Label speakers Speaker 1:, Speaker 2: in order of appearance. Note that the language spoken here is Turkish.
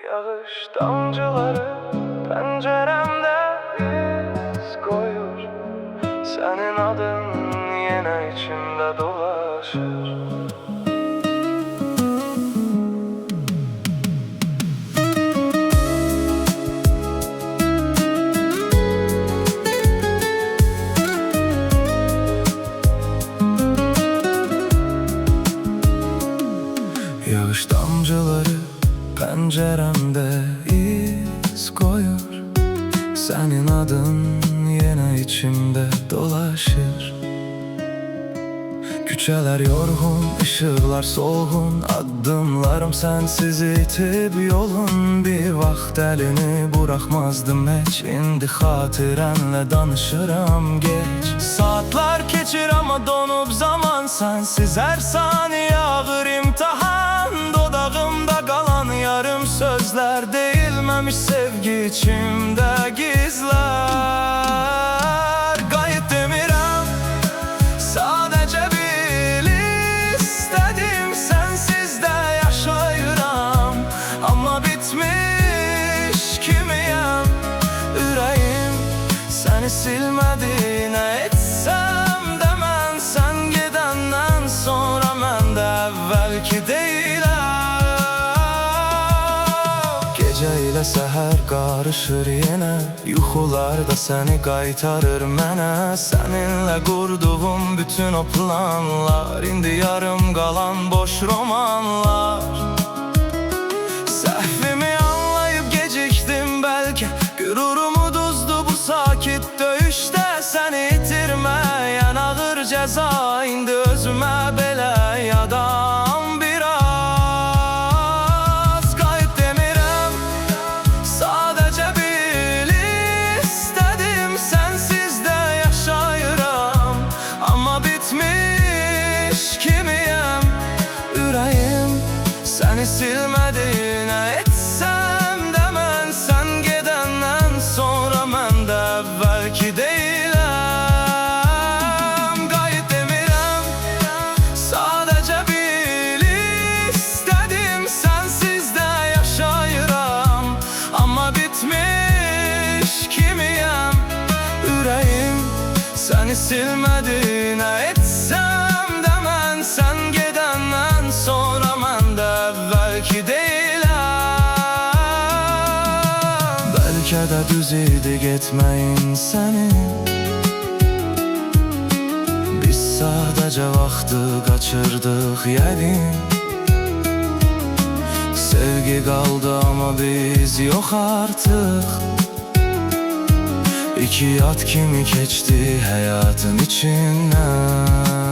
Speaker 1: Yağış damcıları penceremde iz koyur. Senin adın yine içimde dolaşır. Yağış damcıları penceremde iz koyur. Senin adın yine içimde dolaşır. Küçeler yorgun, ışıklar solgun. Adımlarım sensiz itib yolun. Bir vaxt elini bırakmazdım hiç. İndi xatirənlə danışıram geç. Saatlar geçir ama donup zaman. Sensiz her saniye ağır imtihan. Dodağımda kalan yarım sözler. Değilmemiş sevgi içimde gizler. Gayet demirəm, sadece bil istedim. Sensiz de yaşayıram, ama bitmiş kimiyem. Ürəyim seni silmedi, ne etsem de mən. Sen gidenden sonra mən de evvelki deyiləm. Gece ile seher karışır yine. Yuxularda seni qaytarır mənə. Seninle kurduğum bütün o planlar indi yarım kalan boş romanlar. Səhvimi anlayıp geciktim belki. Gürurumu duzdu bu sakit döyüşte. Seni itirmeyen ağır ceza. İndi özüme belə yadam biraz. Qayıt demirəm, sadece bil istedim. Sensiz de yaşayıram, ama bitmiş kimiyem. Ürəyim seni silmedi, ne etsem de mən. Sen gidenden sonra mən de evvelki deyiləm. Qayıt demirəm, sadece bil istedim. Sensiz de yaşayıram, ama bitmiş kimiyem. Ürəyim seni silmedi, ne etsem de mən. Sen gidenden sonra mən de evvelki deyiləm. Belki de düz idi getməyin senin. Biz sadece vaxtı kaçırdık yəqin. Sevgi kaldı ama biz yok artık. İki yat kimi keçti hayatın içinden.